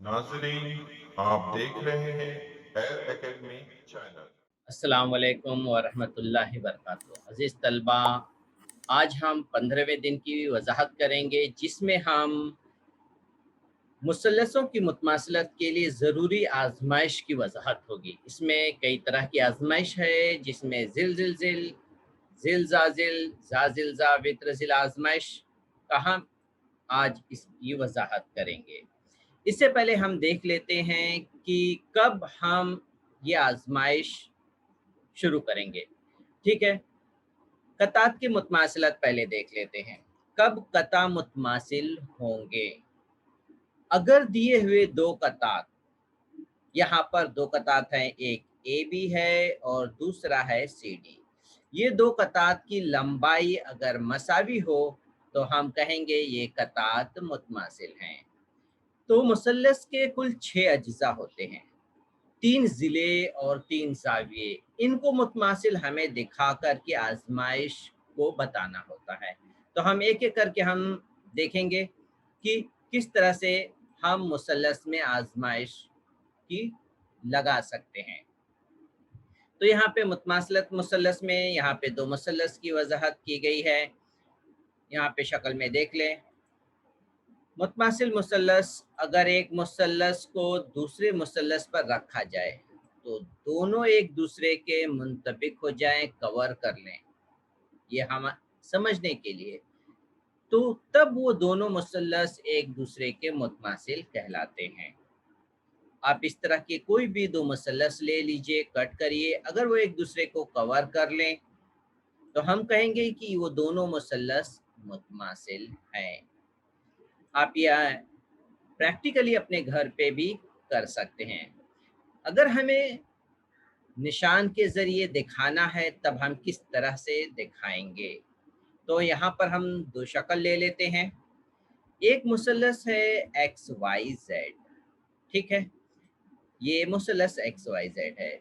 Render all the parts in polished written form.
नाजरीन, आप देख रहे हैं एयर एकेडमी चैनल। अस्सलाम वालेकुम वरहमतुल्लाहि वबरकातुहू। अज़ीज़ तलबा, आज हम 15वें दिन की वजाहत करेंगे जिसमें हम मुसल्लसों की मुतमासलत के लिए ज़रूरी आजमाइश की वजाहत होगी। इसमें कई तरह की आजमाइश है जिसमें ज़िल वित्र ज़िल आजमाइश का हम आज इसकी वजाहत करेंगे। इससे पहले हम देख लेते हैं कि कब हम ये आजमाइश शुरू करेंगे। ठीक है, कतात की मुतमासिलत पहले देख लेते हैं। कब कता मुतमासिल होंगे? अगर दिए हुए दो कतात, यहाँ पर दो कतात हैं, एक ए बी है और दूसरा है सी डी। ये दो कतात की लंबाई अगर मसावी हो तो हम कहेंगे ये कतात मुतमासिल हैं। तो मुसल्लस के कुल 6 अज्जा होते हैं, 3 ज़िले और 3 ज़ाविये। इनको मुतमासिल हमें दिखा कर के आज़माइश को बताना होता है। तो हम एक-एक करके हम देखेंगे कि किस तरह से हम मुसल्लस में आज़माइश की लगा सकते हैं। तो यहाँ पे मुतमासिलत मुसल्लस में यहाँ पे 2 मुसल्लस की वज़ाहत की गई है। यहाँ पे शक्ल में देख लें। मुतमासिल मुसल्लस, अगर एक मुसल्लस को दूसरे मुसल्लस पर रखा जाए तो दोनों एक दूसरे के मुंतबिक हो जाएं, कवर कर लें, ये हम समझने के लिए, तो तब वो दोनों मुसल्लस एक दूसरे के मुतमासिल कहलाते हैं। आप इस तरह के कोई भी दो मुसल्लस ले लीजिए, कट करिए, अगर वो एक दूसरे को कवर कर लें तो हम कहेंगे कि वो दोनों मुसल्लस मुतमासिल हैं। आप यह प्रैक्टिकली अपने घर पे भी कर सकते हैं। अगर हमें निशान के ज़रिए दिखाना है तब हम किस तरह से दिखाएँगे? तो यहाँ पर हम 2 शक्ल ले लेते हैं। एक मुसल्लस है एक्स, वाई, ज़ेड, ठीक है? ये मुसल्लस एक्स, वाई, ज़ेड है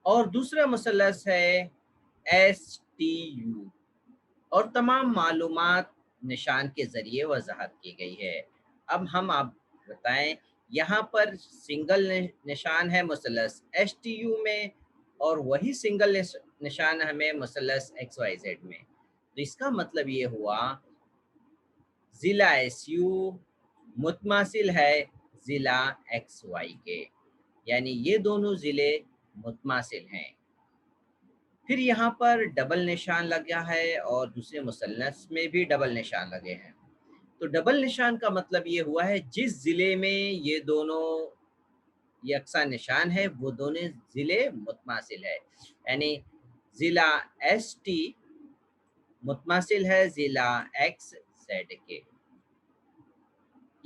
और दूसरा मुसल्लस है एस, टी, यू और तमाम मालूमात निशान के ज़रिए वज़ाहत की गई है। अब हम आप बताएँ, यहाँ पर सिंगल निशान है मुसल्लस एसटीयू में और वही सिंगल निशान हमें मुसल्लस एक्स-वाई-ज़ेड में। तो इसका मतलब ये हुआ ज़िला एसयू मुतमासिल है ज़िला एक्स-वाई के, यानी ये दोनों ज़िले मुतमासिल हैं। फिर यहाँ पर डबल निशान लगा है और दूसरे मुसल्लस में भी डबल निशान लगे हैं। तो डबल निशान का मतलब ये हुआ है जिस ज़िले में ये दोनों यकसा निशान है वो दोनों ज़िले मुतमासिल है। यानी ज़िला एसटी मुतमासिल है ज़िला एक्स ज़ेड के,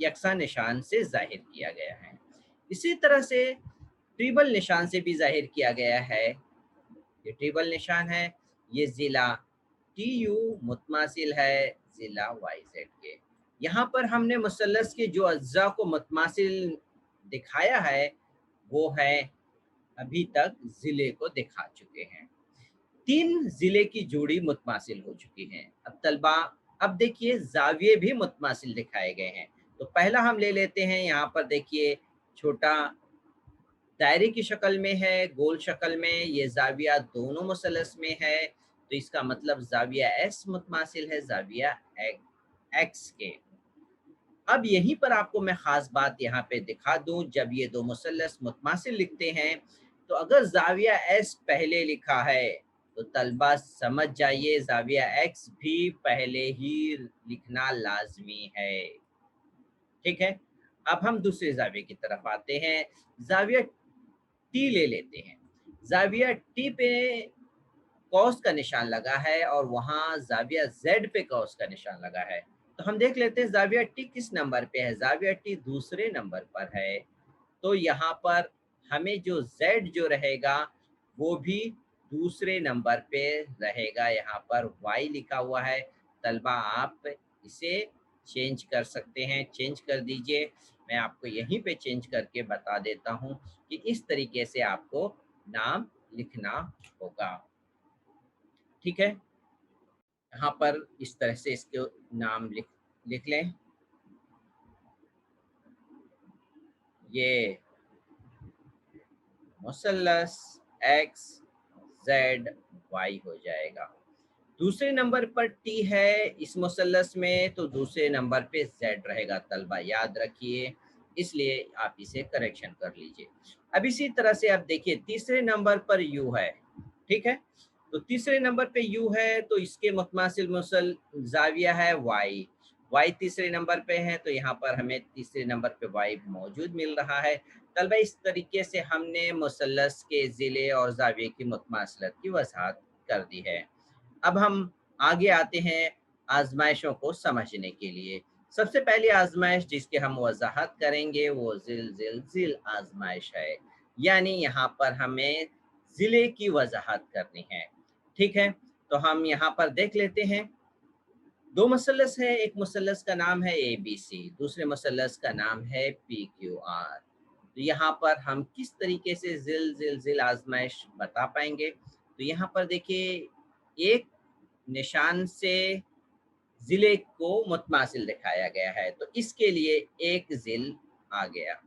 यकसा निशान से ज़ाहिर किया गया है। इसी तरह से ट्रिपल निशान से भी ज़ाहिर किया गया है। ये ट्रिपल निशान है, ये ज़िला टीयू मुतमासिल है ज़िला वाईज़ेड के। यहाँ पर हमने मुसल्लस के जो अज्जा को मुतमासिल दिखाया है वो है, अभी तक ज़िले को दिखा चुके हैं। 3 ज़िले की जोड़ी मुतमासिल हो चुकी हैं। अब तलबा, अब देखिए ज़ाविये भी मुतमासिल दिखाए गए हैं। तो पहला हम ले लेते हैं, यहाँ पर देखिए छोटा दायरे की शक्ल में है, गोल शक्ल में, ये ज़ाविया दोनों मुसल्लस में है, तो इसका मतलब ज़ाविया एस मुतमासिल है ज़ाविया एक्स के। अब यहीं पर आपको मैं ख़ास बात यहाँ पे दिखा दूँ, जब ये दो मुसल्लस मुतमासिल लिखते हैं, तो अगर ज़ाविया एस पहले लिखा है, तो तलबा समझ जाइए ज़ाविया एक्स भी पहले ही लिखना लाज़मी है। ठीक है? अब हम दूसरे ज़ाविये की तरफ आते हैं। ज़ाविया टी ले लेते हैं। ज़ाविया टी पे कॉस का निशान लगा है और वहाँ ज़ाविया ज़ेड पे कॉस का निशान लगा है। तो हम देख लेते हैं ज़ाविया टी किस नंबर पे है। ज़ाविया टी दूसरे नंबर पर है। तो यहाँ पर हमें जो ज़ेड जो रहेगा वो भी दूसरे नंबर पे रहेगा। यहाँ पर वाई लिखा हुआ है। तलबा आप इसे चेंज कर सकते हैं, चेंज कर दीजिए। मैं आपको यहीं पे चेंज करके बता देता हूँ कि इस तरीके से आपको नाम लिखना होगा। ठीक है? यहाँ पर इस तरह से इसके नाम लिख लिख लें। ये मुसल्लस एक्स जेड वाई हो जाएगा। दूसरे नंबर पर टी है इस मुसल्लस में, तो दूसरे नंबर पे जेड रहेगा तलबा, याद रखिए, इसलिए आप इसे करेक्शन कर लीजिए। अब इसी तरह से आप देखिए तीसरे नंबर पर यू है, ठीक है, तो तीसरे नंबर पे यू है तो इसके मुतमासिल मुसल जाविया है वाई, वाई तीसरे नंबर पे है तो यहाँ पर हमें तीसरे नंबर पे वाई मौजूद मिल रहा है। तलबा इस तरीके से हमने मुसल्लस के ज़िले और जाविये की मुतमासिलत की वजाहत कर दी है। अब हम आगे आते हैं आजमाइशों को समझने के लिए। सबसे पहली आजमाइश जिसकी हम वजाहत करेंगे वो जिल आजमाइश है, यानी यहाँ पर हमें ज़िले की वजाहत करनी है, ठीक है। तो हम यहाँ पर देख लेते हैं, दो मुसल्लस है, एक मुसल्लस का नाम है ए बी सी, दूसरे मुसल्लस का नाम है पी क्यू आर। तो यहाँ पर हम किस तरीके से जिल आजमाइश बता पाएंगे, तो यहाँ पर देखिए एक निशान से ज़िले को मुतमासिल दिखाया गया है, तो इसके लिए एक ज़िल आ गया।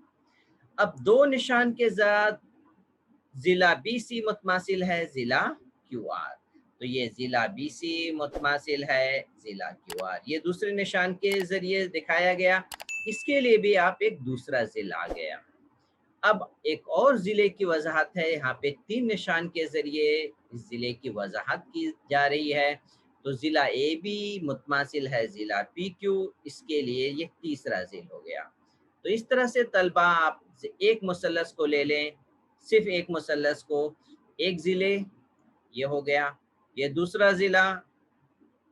अब दो निशान के साथ ज़िला BC मुतमासिल है ज़िला QR, तो ये ज़िला BC मुतमासिल है ज़िला QR, ये दूसरे निशान के ज़रिए दिखाया गया, इसके लिए भी आप एक दूसरा ज़िला आ गया। अब एक और ज़िले की वजाहत है, यहाँ पे तीन निशान के ज़रिए इस ज़िले की वजाहत की जा रही है, तो ज़िला AB मुतमासिल है ज़िला PQ, इसके लिए ये तीसरा ज़िल हो गया। तो इस तरह से तलबा आप एक मुसल्लस को ले लें, सिर्फ एक मुसल्लस को, एक ज़िले ये हो गया, ये दूसरा ज़िला,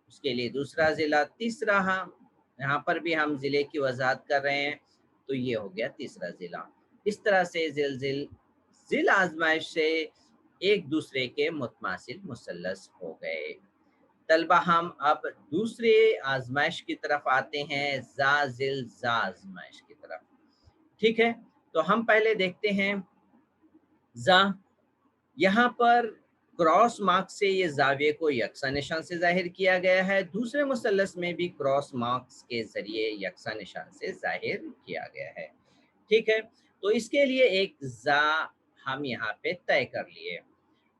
उसके लिए दूसरा ज़िला, तीसरा हम यहाँ पर भी हम ज़िले की वजाहत कर रहे हैं, तो ये हो गया तीसरा ज़िला। इस तरह से ज़िल आजमाइश से एक दूसरे के मुतमासिल मुसल्लस हो गए। तलबा हम अब दूसरे आजमाइश की तरफ आते हैं, ज़ा आजमाइश की तरफ, ठीक है। तो हम पहले देखते हैं ज़ा, यहाँ पर क्रॉस मार्क से ये ज़ाविये को यकसा निशान से ज़ाहिर किया गया है, दूसरे मुसल्लस में भी क्रॉस मार्क्स के ज़रिए यकसा निशान से ज़ाहिर किया गया है, ठीक है। तो इसके लिए एक ज़ा हम यहाँ पे तय कर लिए।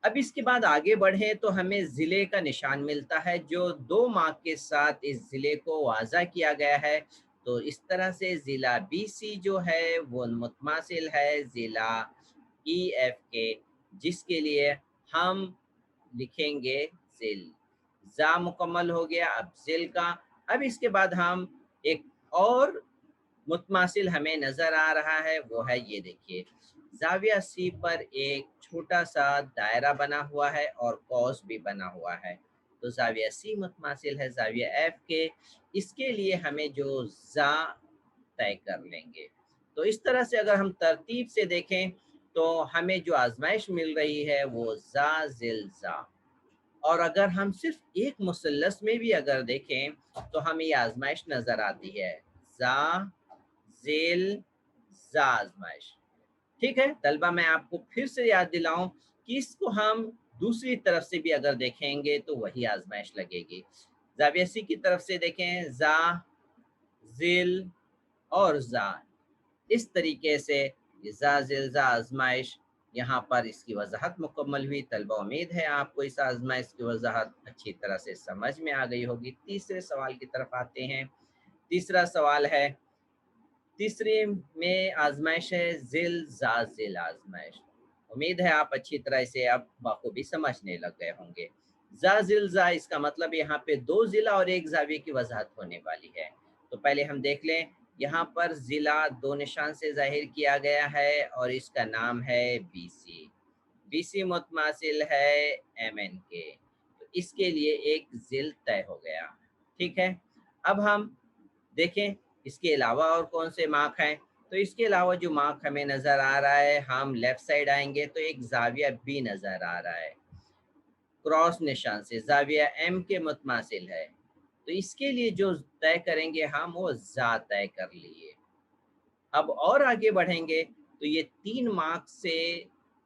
अब इसके बाद आगे बढ़े तो हमें ज़िले का निशान मिलता है, जो दो मार्क के साथ इस ज़िले को वाज़ा किया गया है। तो इस तरह से ज़िला BC जो है वो मुतमासिल है ज़िला EF के, जिसके लिए हम लिखेंगे ज़िल। ज़ा मुकम्मल हो गया, अब ज़िल का। अब इसके बाद हम एक और मुतमासिल हमें नज़र आ रहा है, वो है ये देखिए, ज़ाविया C पर एक छोटा सा दायरा बना हुआ है और कौस भी बना हुआ है, तो ज़ाविया C मुतमासिल है ज़ाविया F के, इसके लिए हमें जो ज़ा तय कर लेंगे। तो इस तरह से अगर हम तरतीब से देखें तो हमें जो आजमाइश मिल रही है वो ज़ा ज़िल ज़ा, और अगर हम सिर्फ एक मुसल्लस में भी अगर देखें तो हमें ये आजमाइश नज़र आती है, ज़ा ज़िल ज़ा आजमाइश, ठीक है। तलबा मैं आपको फिर से याद दिलाऊं कि इसको हम दूसरी तरफ से भी अगर देखेंगे तो वही आजमाइश लगेगी। ज़ाविया C की तरफ से देखें, ज़ा ज़िल और ज़ा, इस तरीके से ये ज़ा ज़िल ज़ा आजमाइश यहाँ पर इसकी वजाहत मुकम्मल हुई। तलबा उम्मीद है आपको इस आजमाइश की वजाहत अच्छी तरह से समझ में आ गई होगी। तीसरे सवाल की तरफ आते हैं। तीसरा सवाल है, तीसरे में आजमाइश है ज़िल ज़ा ज़िल आजमाइश। उम्मीद है आप अच्छी तरह से अब बखूबी समझने लग गए होंगे। ज़ा ज़िल ज़ा, इसका मतलब यहाँ पे दो ज़िला और एक ज़ाविये की वजाहत होने वाली है। तो पहले हम देख लें, यहाँ पर ज़िला दो निशान से ज़ाहिर किया गया है और इसका नाम है BC। BC मुतमासिल है MN के, तो इसके लिए एक ज़िल तय हो गया, ठीक है। अब हम देखें इसके अलावा और कौन से मार्क हैं, तो इसके अलावा जो मार्क हमें नज़र आ रहा है, हम लेफ़्ट साइड आएंगे तो एक ज़ाविया B नज़र आ रहा है, क्रॉस निशान से ज़ाविया M के मुतमासिल है, तो इसके लिए जो तय करेंगे हम वो ज़ा तय कर लिए। अब और आगे बढ़ेंगे तो ये तीन मार्क से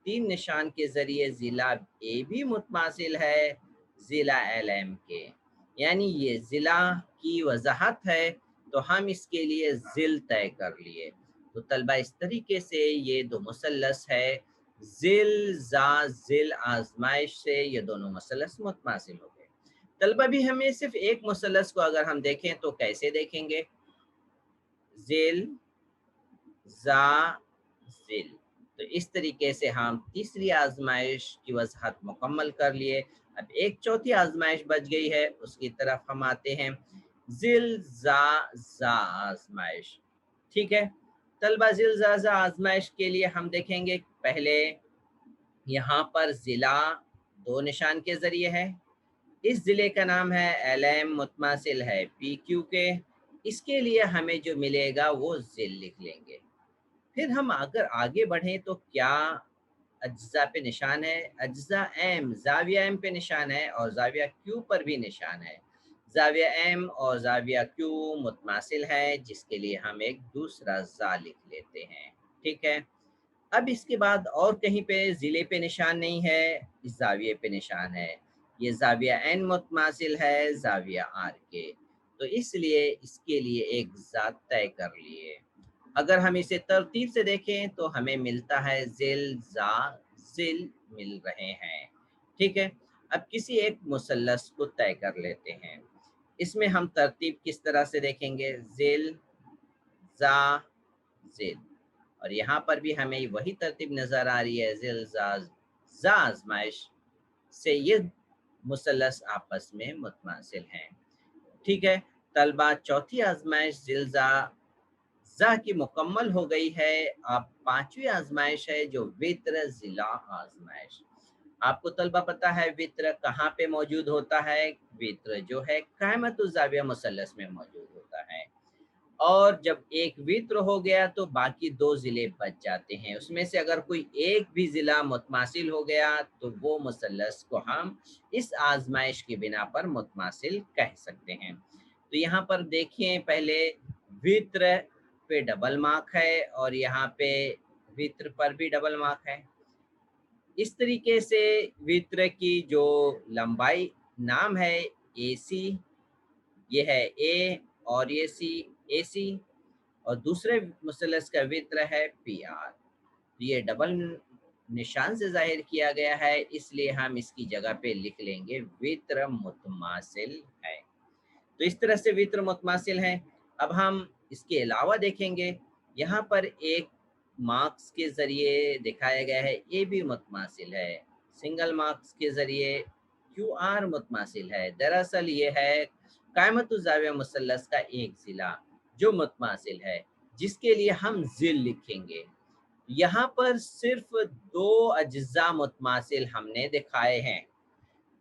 तीन निशान के ज़रिए ज़िला A भी मुतमासिल है ज़िला LM के, यानी ये ज़िला की वजाहत है, तो हम इसके लिए ज़िल तय कर लिए। तो तलबा इस तरीके से ये दो मुसल्लस है, ज़िल ज़ा ज़िल आज़माइश से ये दोनों मुसल्लस मुतमासिल हो गए। तलबा भी हमें सिर्फ एक मुसल्लस को अगर हम देखें तो कैसे देखेंगे? ज़िल ज़ा ज़िल। तो इस तरीके से हम तीसरी आज़माइश की वज़ाहत मुकम्मल कर लिए। अब एक चौथी आज़माइश बच गई है, उसकी तरफ हम आते हैं। ज़िल ज़ा ज़ा आज़माइश, ठीक है? तलबा ज़िल ज़ा ज़ा आज़माइश के लिए हम देखेंगे पहले यहाँ पर ज़िला 2 निशान के ज़रिए है। इस ज़िले का नाम है एलएम, मुतमासिल है पीक्यू के। इसके लिए हमें जो मिलेगा वो ज़िल लिख लेंगे। फिर हम अगर आगे बढ़ें तो क्या अज्ज़ा पे निशान है? अज्ज़ा एम, ज़ाविया एम पे निशान है और ज़ाविया क्यू पर भी निशान है। ज़ाविया एम और ज़ाविया क्यू मुतमासिल है, जिसके लिए हम एक दूसरा ज़ा लिख लेते हैं, ठीक है? अब इसके बाद और कहीं पे ज़िले पे निशान नहीं है, इस ज़ाविये पे निशान है। ये ज़ाविया एन मुतमासिल है ज़ाविया आर के, तो इसलिए इसके लिए एक ज़ा तय कर लिए। अगर हम इसे तरतीब से देखें तो हमें मिलता है ज़िल ज़ा ज़िल मिल रहे हैं, ठीक है? अब किसी एक मुसल्लस को तय कर लेते हैं। इसमें हम तरतीब किस तरह से देखेंगे? ज़िल ज़ा ज़िल, और यहाँ पर भी हमें वही तरतीब नज़र आ रही है, ज़िल ज़ा ज़ा आज़माइश से ये मुसल्लस आपस में मुतमासिल हैं, ठीक है? तलबा चौथी आज़माइश ज़िल ज़ा ज़ा की मुकम्मल हो गई है। अब पाँचवीं आज़माइश है जो वित्र ज़िला आज़माइश। आपको तलबा पता है वित्र कहाँ पे मौजूद होता है? वित्र जो है क़ाइमतुज़ ज़ाविया मुसल्लस में मौजूद होता है। और जब एक वित्र हो गया तो बाकी 2 ज़िले बच जाते हैं। उसमें से अगर कोई एक भी ज़िला मुतमासिल हो गया तो वो मुसल्लस को हम इस आज़माइश की बिना पर मुतमासिल कह सकते हैं। तो यहाँ पर देखिए पहले वित्र पे डबल मार्क है और यहाँ पे वित्र पर भी डबल मार्क है। इस तरीके से वित्र की जो लंबाई नाम है एसी, ये है ए और ये सी, एसी, और दूसरे मुसल्लस का वित्र है पीआर। तो ये डबल निशान से ज़ाहिर किया गया है, इसलिए हम इसकी जगह पे लिख लेंगे वित्र मुतमासिल है। तो इस तरह से वित्र मुतमासिल हैं। अब हम इसके अलावा देखेंगे, यहाँ पर एक मार्क्स के ज़रिए दिखाया गया है, ए भी मुतमासिल है। सिंगल मार्क्स के ज़रिए क्यू आर मुतमासिल है। दरअसल ये है क़ाइमतुज़ ज़ाविया मुसल्लस का एक ज़िला जो मुतमासिल है, जिसके लिए हम ज़िल लिखेंगे। यहाँ पर सिर्फ़ 2 अज्ज़ा मुतमासिल हमने दिखाए हैं।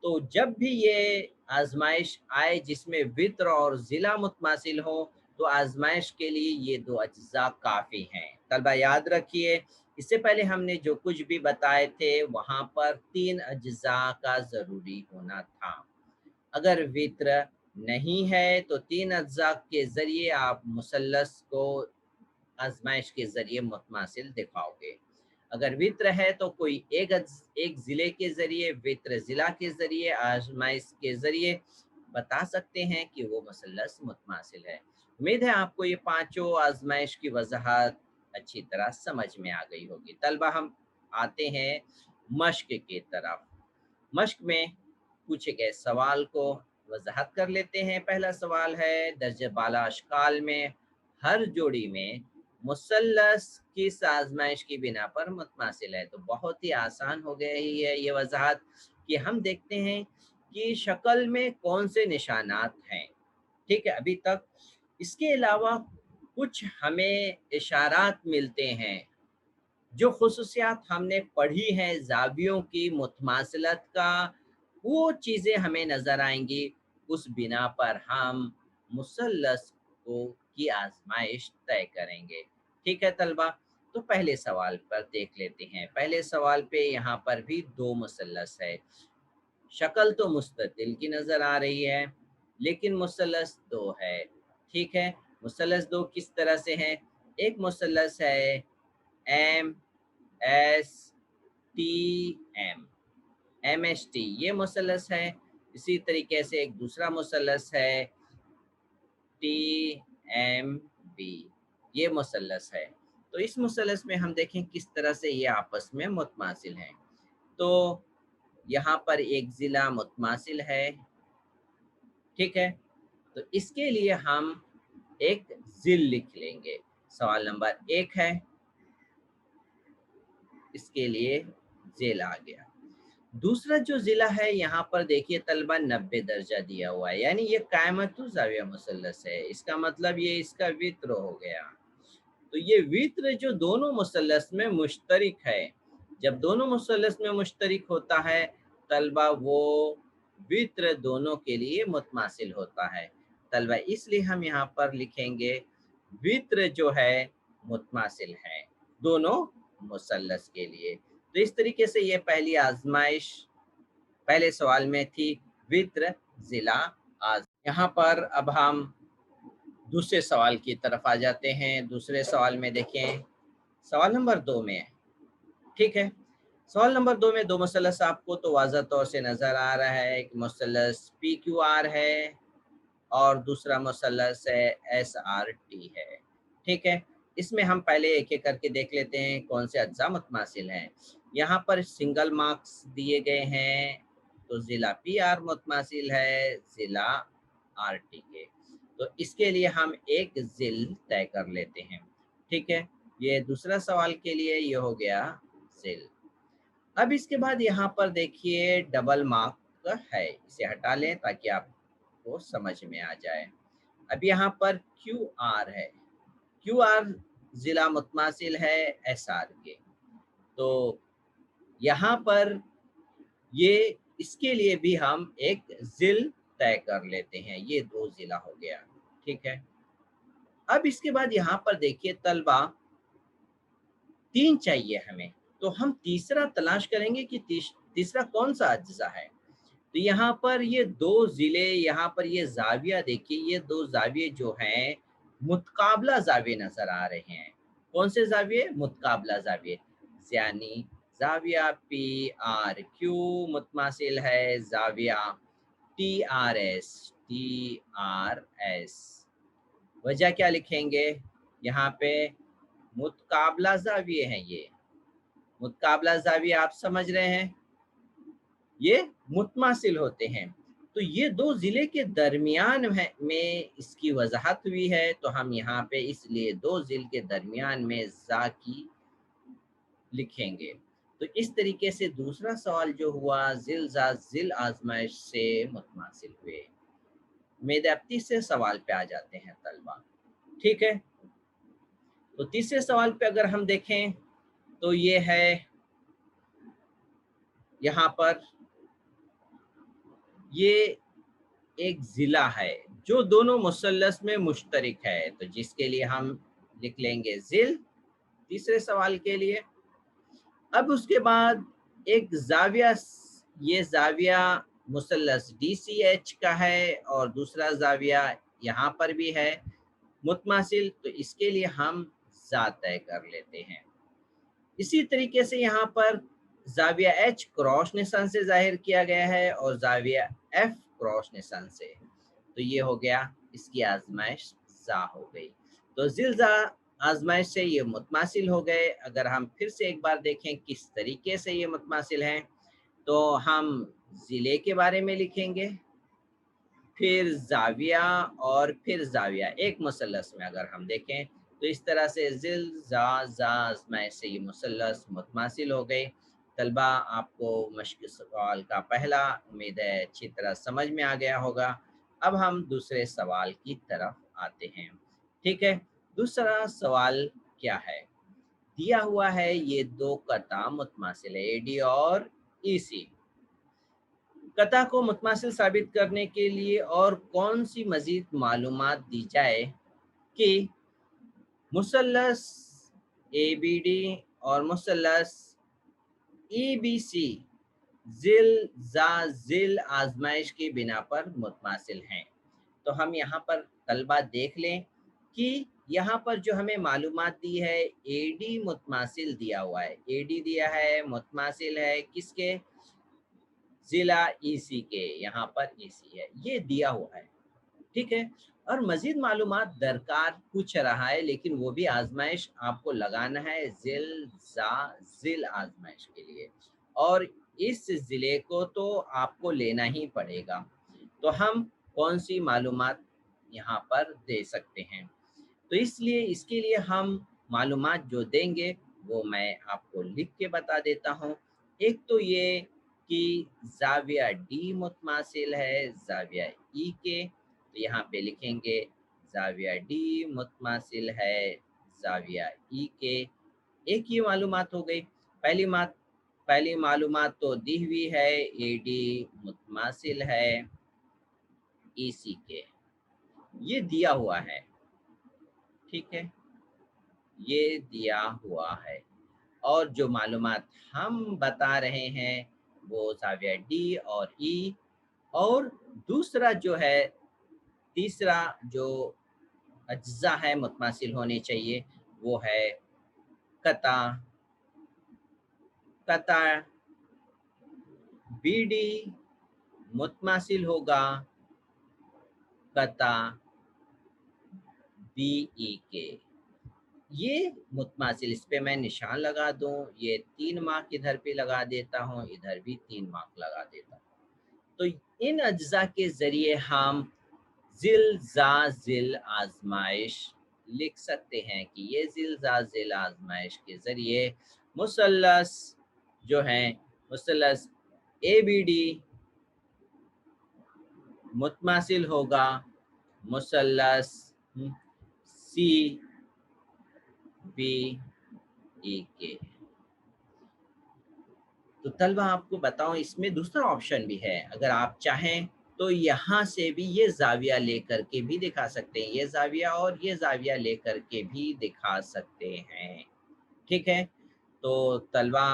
तो जब भी ये आज़माइश आए जिसमें वित्र और ज़िला मुतमासिल हो, तो आज़माइश के लिए ये 2 अज्ज़ा काफ़ी हैं। तलबा याद रखिए, इससे पहले हमने जो कुछ भी बताए थे, वहाँ पर 3 अज्ज़ा का ज़रूरी होना था। अगर वित्र नहीं है, तो 3 अज्ज़ा के ज़रिए आप मुसल्लस को आज़माइश के ज़रिए मुतमासिल दिखाओगे। अगर वित्र है तो कोई एक ज़िले के ज़रिए, वित्र ज़िला के ज़रिए, आज़माइश के ज़रिए बता सकते हैं कि वो मुसल्लस मुतमासिल है। उम्मीद है आपको ये पाँचों आज़माइश की वज़ाहत अच्छी तरह समझ में आ गई होगी। तलबा हम आते हैं मश्क की तरफ। मश्क में पूछे गए सवाल को वज़ाहत कर लेते हैं। पहला सवाल है, दर्जे बाला अशकाल में हर जोड़ी में मुसल्लस किस आज़माइश की बिना पर मुतमासिल है? तो बहुत ही आसान हो गई है ये वज़ाहत कि हम देखते हैं कि शक्ल में कौन से निशानात हैं, ठीक है? अभी तक इसके अलावा कुछ हमें इशारात मिलते हैं, जो ख़ुसूसियात हमने पढ़ी हैं ज़ावियों की मुतमासिलत का, वो चीज़ें हमें नज़र आएँगी। उस बिना पर हम मुसल्लस को की आज़माइश तय करेंगे। ठीक है तलबा? तो पहले सवाल पर देख लेते हैं। पहले सवाल पे यहाँ पर भी 2 मुसल्लस है। शक्ल तो मुस्ततिल की नज़र आ रही है, लेकिन मुसल्लस 2 है। ठीक है? मुसल्लस 2 किस तरह से हैं? एक मुसल्लस है M S T M, MST ये मुसल्लस है। इसी तरीके से एक दूसरा मुसल्लस है टी एम बी, ये मुसल्लस है। तो इस मुसलस में हम देखें किस तरह से ये आपस में मुतमासिल हैं। तो यहाँ पर एक ज़िला मुतमासिल है, ठीक है? तो इसके लिए हम एक ज़िल लिख लेंगे। सवाल नंबर 1 है, इसके लिए ज़िल आ गया। दूसरा जो ज़िला है, यहाँ पर देखिए तलबा 90 दर्जा दिया हुआ है, यानी ये कायमतु ज़ाविया मुसल्लस है। इसका मतलब ये इसका वित्र हो गया। तो ये वित्र जो दोनों मुसल्लस में मुश्तरिक है, जब दोनों मुसल्लस में मुश्तरिक होता है तलबा, वो वित्र दोनों के लिए मुतमासिल होता है। तलबा इसलिए हम यहाँ पर लिखेंगे वित्र जो है मुतमासिल है दोनों मुसल्लस के लिए। तो इस तरीके से ये पहली आजमाइश पहले सवाल में थी, वित्र ज़िला आज। यहाँ पर अब हम दूसरे सवाल की तरफ आ जाते हैं। दूसरे सवाल में देखें, सवाल नंबर 2 में है, ठीक है? सवाल नंबर 2 में 2 मुसल्लस आपको तो वाज़ह तौर से नज़र आ रहा है। एक मुसल्लस PQR है और दूसरा मुसल्लस है SRT है, ठीक है? इसमें हम पहले एक-एक करके देख लेते हैं कौन से अज्जा मुतमासिल हैं। यहाँ पर सिंगल मार्क्स दिए गए हैं, तो ज़िला PR मुतमासिल है ज़िला RT के। तो इसके लिए हम एक ज़िल तय कर लेते हैं, ठीक है? ये दूसरा सवाल के लिए ये हो गया ज़िल। अब इसके बाद यहाँ पर देखिए डबल मार्क है, इसे हटा लें ताकि आपको समझ में आ जाए। अब यहाँ पर QR है, QR ज़िला मुतमासिल है SR के। तो यहाँ पर ये इसके लिए भी हम एक ज़िल तय कर लेते हैं, ये 2 ज़िला हो गया, ठीक है? अब इसके बाद यहाँ पर देखिए तलबा 3 चाहिए हमें, तो हम तीसरा तलाश करेंगे कि तीसरा कौन-सा अज्ज़ा है। तो यहाँ पर ये 2 ज़िले, यहाँ पर ये ज़ाविया देखिए, ये 2 ज़ाविये जो हैं मुतकाबला ज़ाविये नज़र आ रहे हैं। कौन से ज़ाविये? मुतकाबला ज़ाविये, यानी ज़ाविया PRQ मुतमासिल है ज़ाविया TRS। वजह क्या लिखेंगे? यहाँ पे मुतकाबला ज़ाविये हैं ये। मुतकाबला ज़ाविये आप समझ रहे हैं, ये मुतमासिल होते हैं। तो ये 2 ज़िले के दरमियान में इसकी वज़ाहत हुई है, तो हम यहाँ पे इसलिए 2 ज़िल के दरमियान में ज़ा की लिखेंगे। तो इस तरीके से दूसरा सवाल जो हुआ ज़िल ज़ा ज़िल आज़माइश से मुतमासिल हुए। उम्मीद है अब तीसरे सवाल पे आ जाते हैं तलबा, ठीक है? तो तीसरे सवाल पे अगर हम देखें तो ये है यहाँ पर ये एक ज़िला है जो दोनों मुसल्लस में मुश्तरिक है, तो जिसके लिए हम लिख लेंगे ज़िल तीसरे सवाल के लिए। अब उसके बाद एक ज़ाविया, ये ज़ाविया मुसल्लस DCH का है और दूसरा ज़ाविया यहाँ पर भी है मुतमासिल, तो इसके लिए हम ज़ा तय कर लेते हैं। इसी तरीके से यहाँ पर ज़ाविया H क्रॉस निशान से ज़ाहिर किया गया है और ज़ाविया F क्रॉस निशान से। तो ये हो गया, इसकी आज़माइश ज़ा हो गई। तो ज़िल ज़ा आज़माइश से ये मुतमासिल हो गए। अगर हम फिर से एक बार देखें किस तरीके से ये मुतमासिल हैं, तो हम ज़िले के बारे में लिखेंगे, फिर ज़ाविया और फिर ज़ाविया एक मुसल्लस में अगर हम देखें, तो इस तरह से ज़िल ज़ा ज़ा आज़माइश से ये मुसल्लस मुतमासिल हो गए। तलबा आपको मश्क सवाल का पहला उम्मीद है अच्छी तरह समझ में आ गया होगा। अब हम दूसरे सवाल की तरफ आते हैं, ठीक है? दूसरा सवाल क्या है? दिया हुआ है ये 2 कता मुतमासिल है, AD और EC। कता को मुतमासिल साबित करने के लिए और कौन सी मज़ीद मालूमात दी जाए कि मुसल्लस ABD और मुसल्लस EBC ज़िल ज़ा ज़िल आज़माइश की बिना पर मुतमासिल हैं। तो हम यहाँ पर तलबा देख लें कि यहाँ पर जो हमें मालूमात दी है, AD मुतमासिल दिया हुआ है, AD दिया है, मुतमासिल है किसके? ज़िला EC के, यहाँ पर EC है, ये दिया हुआ है, ठीक है? اور مزید معلومات درکار پوچھ رہا ہے، لیکن وہ بھی آزمائش آپ کو لگانا ہے ذل ذا ذل آزمائش کے لیے، اور اس ضلع کو تو آپ کو لینا ہی پڑے گا۔ تو ہم کون سی معلومات یہاں پر دے سکتے ہیں؟ تو اس لیے اس کے لیے ہم معلومات جو دیں گے وہ میں آپ کو لکھ کے بتا دیتا ہوں۔ ایک تو یہ کہ زاویہ ڈی متماثل ہے زاویہ ای کے، تو یہاں پہ لکھیں گے زاویہ ڈی متماثل ہے زاویہ ای کے۔ ایک یہ معلومات ہو گئی۔ پہلی معلومات تو دی ہوئی ہے اے ڈی متماثل ہے ای سی کے، یہ دیا ہوا ہے، ٹھیک ہے، یہ دیا ہوا ہے۔ اور جو معلومات ہم بتا رہے ہیں وہ زاویہ ڈی اور ای، اور دوسرا جو ہے تیسرا جو اجزا ہے متماثل ہونے چاہیے وہ ہے قطع بی ڈی متماثل ہوگا قطع بی ای کے۔ یہ متماثل، اس پہ میں نشان لگا دوں، یہ 3 مارک ادھر پہ لگا دیتا ہوں، ادھر بھی 3 مارک لگا دیتا ہوں۔ تو ان اجزاء کے ذریعے ہم ذل ذا ذل آزمائش لکھ سکتے ہیں کہ یہ ذل ذا ذل آزمائش کے ذریعے مثلث جو ہیں، مثلث اے بی ڈی متماثل ہوگا مثلث سی بی ای کے۔ تو طلبہ آپ کو بتاؤں اس میں دوسرا آپشن بھی ہے، اگر آپ چاہیں تو یہاں سے بھی یہ زاویہ لے کر کے بھی دکھا سکتے ہیں، یہ زاویہ اور یہ زاویہ لے کر کے بھی دکھا سکتے ہیں، ٹھیک ہے۔ تو طلبہ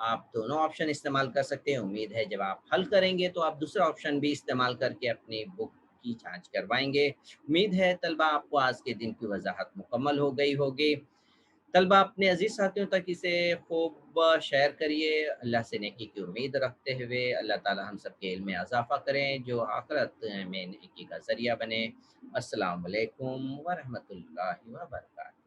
آپ دونوں آپشن استعمال کر سکتے ہیں۔ امید ہے جب آپ حل کریں گے تو آپ دوسرا آپشن بھی استعمال کر کے اپنی بک کی جانچ کروائیں گے۔ امید ہے طلبہ آپ کو آج کے دن کی وضاحت مکمل ہو گئی ہوگی۔ طلبہ اپنے عزیز ساتھیوں تک اسے خوب شیئر کریے۔ اللہ سے نیکی کی امید رکھتے ہوئے اللہ تعالی ہم سب کے علم میں اضافہ کریں جو آخرت میں نیکی کا ذریعہ بنے۔ السلام علیکم ورحمۃ اللہ وبرکاتہ۔